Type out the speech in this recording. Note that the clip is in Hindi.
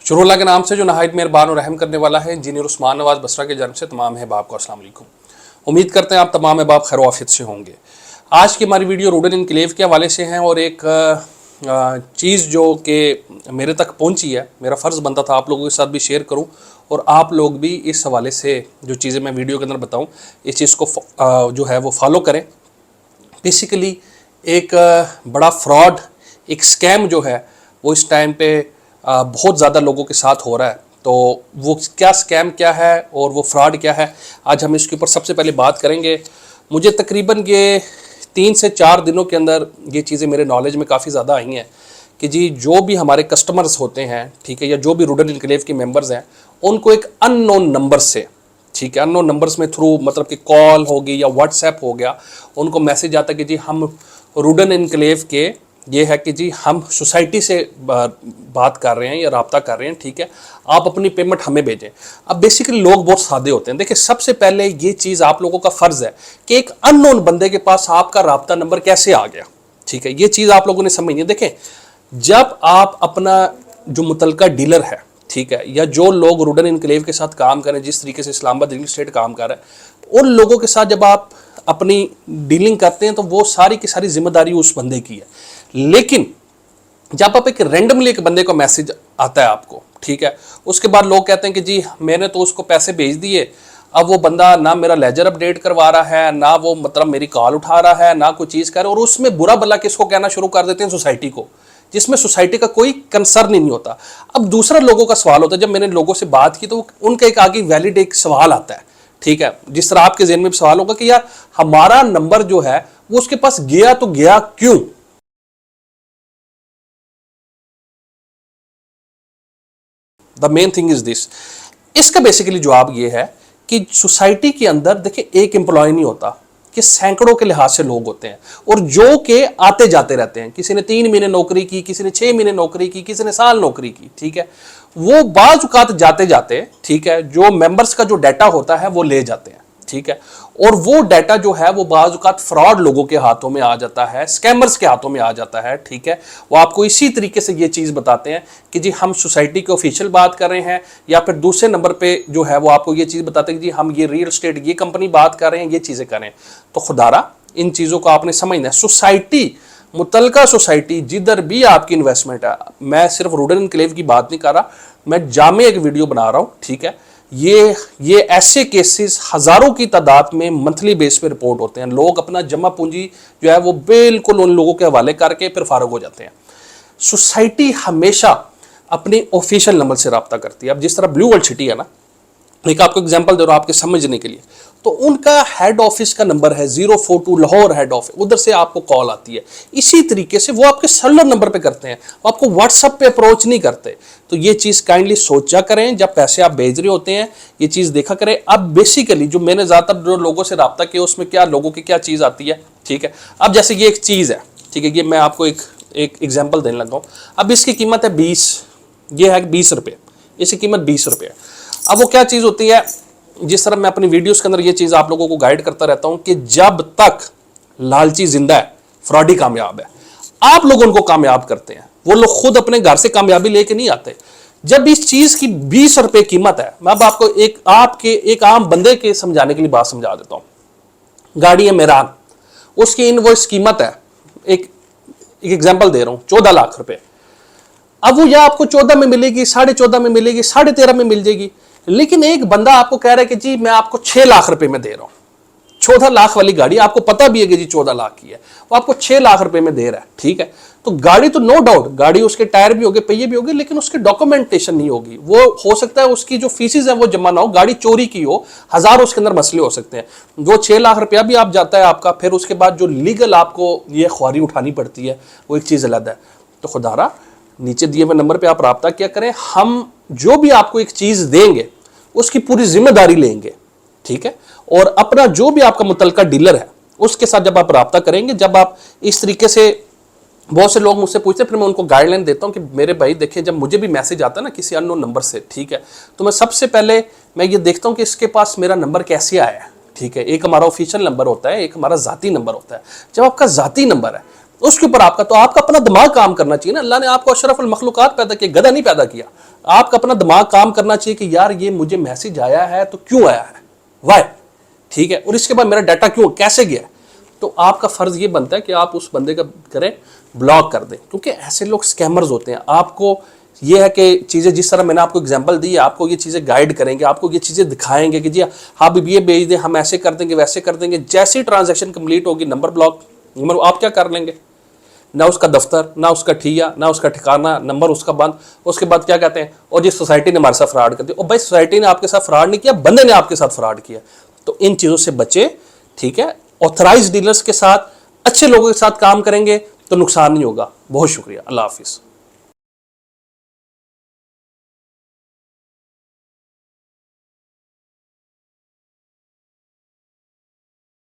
शुरू के नाम से जो नहायत मेहरबान और रहम करने वाला है। इंजीनियर उस्मान नवाज बसरा के जन्म से तमाम अहबाब को अस्सलाम वालेकुम। उम्मीद करते हैं आप तमाम अहबाब खैर आफियत से होंगे। आज की हमारी वीडियो रूडन इनक्लेव के हवाले से हैं और एक चीज़ जो कि मेरे तक पहुंची है, मेरा फ़र्ज़ बनता था आप लोगों के साथ भी शेयर करूं और आप लोग भी इस हवाले से जो चीज़ें मैं वीडियो के अंदर बताऊं इस चीज़ को जो है वो फॉलो करें। बेसिकली एक बड़ा फ्रॉड, एक स्कैम जो है वो इस टाइम पे बहुत ज़्यादा लोगों के साथ हो रहा है। तो वो क्या स्कैम क्या है और वो फ्रॉड क्या है, आज हम इसके ऊपर सबसे पहले बात करेंगे। मुझे तकरीबन ये 3 से 4 दिनों के अंदर ये चीज़ें मेरे नॉलेज में काफ़ी ज़्यादा आई हैं कि जी जो भी हमारे कस्टमर्स होते हैं, ठीक है, या जो भी रूडन इनक्लेव के मेंबर्स हैं, उनको एक अननोन नंबर से, ठीक है, अननोन नंबर्स में थ्रू मतलब कि कॉल होगी या व्हाट्सएप हो गया, उनको मैसेज आता है कि जी हम रूडन इनक्लेव के ये है कि जी हम सोसाइटी से बात कर रहे हैं या रब्ता कर रहे हैं, ठीक है, आप अपनी पेमेंट हमें भेजें। अब बेसिकली लोग बहुत सादे होते हैं। देखिए, सबसे पहले ये चीज़ आप लोगों का फ़र्ज़ है कि एक अननोन बंदे के पास आपका रब्ता नंबर कैसे आ गया, ठीक है, ये चीज़ आप लोगों ने समझनी है। देखें, जब आप अपना जो मुतलका डीलर है, ठीक है, या जो लोग रूडन इनक्लेव के साथ काम करें, जिस तरीके से इस्लामाबाद रियल एस्टेट काम कर रहा है, उन लोगों के साथ जब आप अपनी डीलिंग करते हैं तो वो सारी की सारी जिम्मेदारी उस बंदे की है। लेकिन जब आप एक रेंडमली एक बंदे को मैसेज आता है आपको, ठीक है, उसके बाद लोग कहते हैं कि जी मैंने तो उसको पैसे भेज दिए, अब वो बंदा ना मेरा लेजर अपडेट करवा रहा है, ना वो मतलब मेरी कॉल उठा रहा है, ना कोई चीज़ कर रहा है, और उसमें बुरा भला किसको कहना शुरू कर देते हैं, सोसाइटी को, जिसमें सोसाइटी का कोई कंसर्न ही नहीं होता। अब दूसरा लोगों का सवाल होता है, जब मैंने लोगों से बात की तो उनका एक आगे वैलिड एक सवाल आता है, ठीक है, जिस तरह आपके ज़हन में सवाल होगा कि यार हमारा नंबर जो है वो उसके पास गया तो गया क्यों। The main thing is this, इसका बेसिकली जवाब ये है कि सोसाइटी के अंदर देखिए एक एम्प्लॉय नहीं होता, कि सैकड़ों के लिहाज से लोग होते हैं और जो के आते जाते रहते हैं। किसी ने 3 महीने नौकरी की, किसी ने 6 महीने नौकरी की, किसी ने साल नौकरी की, ठीक है, वो बाज़ औक़ात जाते जाते, ठीक है, जो मेंबर्स का जो डाटा होता है वो ले जाते हैं, ठीक है, और वो डाटा जो है वो बाज़ औक़ात फ्रॉड लोगों के हाथों में आ जाता है, स्कैमर्स के हाथों में आ जाता है, ठीक है। वो आपको इसी तरीके से ये चीज़ बताते हैं कि जी हम सोसाइटी के ऑफिशियल बात कर रहे हैं, या फिर दूसरे नंबर पे जो है वो आपको ये चीज़ बताते हैं कि जी हम ये रियल एस्टेट ये कंपनी बात कर रहे हैं, ये चीज़ें करें। तो खुदारा इन चीज़ों को आपने समझना है। सोसाइटी, मुतलका सोसाइटी जिधर भी आपकी इन्वेस्टमेंट है, मैं सिर्फ रूडन इनक्लेव की बात नहीं कर रहा, मैं जामे एक वीडियो बना रहा हूँ, ठीक है, ये ऐसे केसेस हज़ारों की तादाद में मंथली बेस पे रिपोर्ट होते हैं। लोग अपना जमा पूंजी जो है वो बिल्कुल उन लोगों के हवाले करके फिर फारग हो जाते हैं। सोसाइटी हमेशा अपनी ऑफिशियल नंबर से रब्ता करती है। अब जिस तरह ब्लू वर्ल्ड सिटी है ना, एक आपको एग्जांपल दे रहा हूं आपके समझने के लिए, तो उनका हेड ऑफिस का नंबर है 042 लाहौर हेड ऑफिस, उधर से आपको कॉल आती है। इसी तरीके से वो आपके सेलुलर नंबर पे करते हैं, वो आपको व्हाट्सएप पे अप्रोच नहीं करते। तो ये चीज़ काइंडली सोचा करें, जब पैसे आप भेज रहे होते हैं ये चीज़ देखा करें। अब बेसिकली जो मैंने ज़्यादातर जो लोगों से रब्ता किया उसमें क्या लोगों की क्या चीज़ आती है, ठीक है। अब जैसे ये एक चीज़ है, ठीक है, ये मैं आपको एक एग्जाम्पल देने लगा हूँ। अब इसकी कीमत है 20, ये है 20 रुपये, इसकी कीमत 20 रुपये। अब वो क्या चीज़ होती है, जिस तरह मैं अपनी वीडियोस के अंदर ये चीज़ आप लोगों को गाइड करता रहता हूं कि जब तक लालची जिंदा है फ्रॉडी कामयाब है। आप लोग उनको कामयाब करते हैं, वो लोग खुद अपने घर से कामयाबी लेके नहीं आते। जब इस चीज़ की 20 रुपये कीमत है, मैं अब आपको एक आम बंदे के समझाने के लिए बात समझा देता हूं। गाड़ी है मेरान, उसकी इनवॉइस कीमत है, एक एग्जाम्पल दे रहा हूं, 14 लाख रुपए। अब वो या आपको 14 में मिलेगी, 14.5 में मिलेगी, 13.5 में मिल जाएगी। लेकिन एक बंदा आपको कह रहा है कि जी मैं आपको 6 लाख रुपए में दे रहा हूं, 14 लाख वाली गाड़ी आपको पता भी है कि जी 14 लाख की है, वो आपको 6 लाख रुपए में दे रहा है, ठीक है। तो गाड़ी तो नो डाउट, गाड़ी उसके टायर भी होंगे, पहिए भी होंगे, लेकिन उसकी डॉक्यूमेंटेशन नहीं होगी। वो हो सकता है उसकी जो फीसिस है वो जमा ना हो, गाड़ी चोरी की हो, हजारों उसके अंदर मसले हो सकते हैं। वो 6 लाख रुपया भी आप जाता है आपका, फिर उसके बाद जो लीगल आपको ये ख्वारी उठानी पड़ती है वो एक चीज़ अलग है। तो खुदारा नीचे दिए हुए नंबर पे आप रब्ता क्या करें, हम जो भी आपको एक चीज़ देंगे उसकी पूरी जिम्मेदारी लेंगे, ठीक है। और अपना जो भी आपका मुतलका डीलर है उसके साथ जब आप रब्ता करेंगे, जब आप इस तरीके से, बहुत से लोग मुझसे पूछते हैं, फिर मैं उनको गाइडलाइन देता हूं कि मेरे भाई देखिए, जब मुझे भी मैसेज आता है ना किसी अननोन नंबर से, ठीक है, तो मैं सबसे पहले मैं ये देखता हूं कि इसके पास मेरा नंबर कैसे आया है, ठीक है। एक हमारा ऑफिशियल नंबर होता है, एक हमारा जाती नंबर होता है। जब आपका जाती नंबर है उसके ऊपर आपका, तो आपका अपना दिमाग काम करना चाहिए ना। अल्लाह ने आपको अशरफुल मखलूकात पैदा किया, गधा नहीं पैदा किया। आपका अपना दिमाग काम करना चाहिए कि यार ये मुझे मैसेज आया है तो क्यों आया है, वाई, ठीक है, और इसके बाद मेरा डाटा क्यों कैसे गया। तो आपका फर्ज ये बनता है कि आप उस बंदे का करें ब्लॉक कर दें, क्योंकि ऐसे लोग स्कैमर्स होते हैं। आपको ये है कि चीज़ें जिस तरह मैंने आपको एग्जांपल दी है, आपको ये चीज़ें गाइड करेंगे, आपको ये चीज़ें दिखाएंगे कि जी हाँ अब ये भेज दें, हम ऐसे कर देंगे वैसे कर देंगे। जैसी ट्रांजैक्शन कंप्लीट होगी नंबर ब्लॉक, नंबर आप क्या कर लेंगे, ना उसका दफ्तर, ना उसका ठिया, ना उसका ठिकाना, नंबर उसका बंद। उसके बाद क्या कहते हैं, और जी सोसाइटी ने हमारे साथ फ्रॉड कर दिया। और भाई सोसाइटी ने आपके साथ फ्रॉड नहीं किया, बंदे ने आपके साथ फ्रॉड किया। तो इन चीज़ों से बचे, ठीक है। ऑथराइज्ड डीलर्स के साथ, अच्छे लोगों के साथ काम करेंगे तो नुकसान नहीं होगा। बहुत शुक्रिया, अल्लाह हाफिज़।